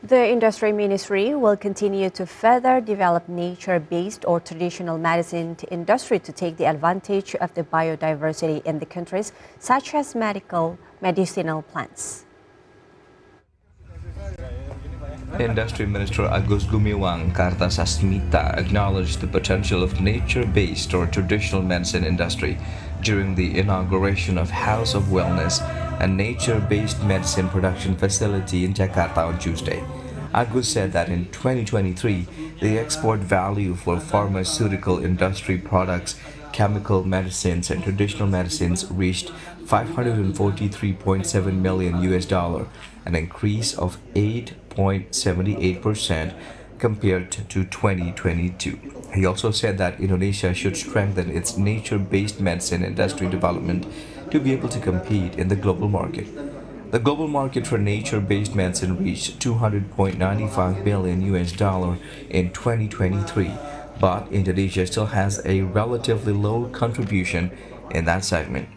The Industry Ministry will continue to further develop nature-based or traditional medicine industry to take the advantage of the biodiversity in the countries, such as medicinal plants. Industry Minister Agus Gumiwang Kartasasmita acknowledged the potential of nature-based or traditional medicine industry during the inauguration of House of Wellness, a nature-based medicine production facility in Jakarta on Tuesday. Agus said that in 2023, the export value for pharmaceutical industry products, chemical medicines, and traditional medicines reached 543.7 million US dollar, an increase of 8.78% compared to 2022. He also said that Indonesia should strengthen its nature-based medicine industry development to be able to compete in the global market. The global market for nature-based medicine reached 200.95 billion US dollar in 2023, but Indonesia still has a relatively low contribution in that segment.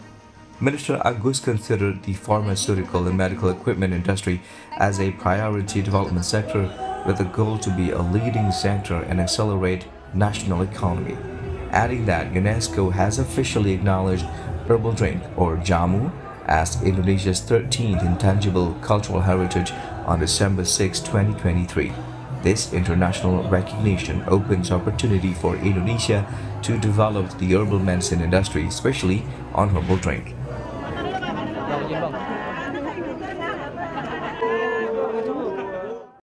Minister Agus considered the pharmaceutical and medical equipment industry as a priority development sector with a goal to be a leading sector and accelerate national economy, adding that UNESCO has officially acknowledged herbal drink or jamu as Indonesia's 13th intangible cultural heritage on December 6, 2023. This international recognition opens opportunity for Indonesia to develop the herbal medicine industry, especially on herbal drink.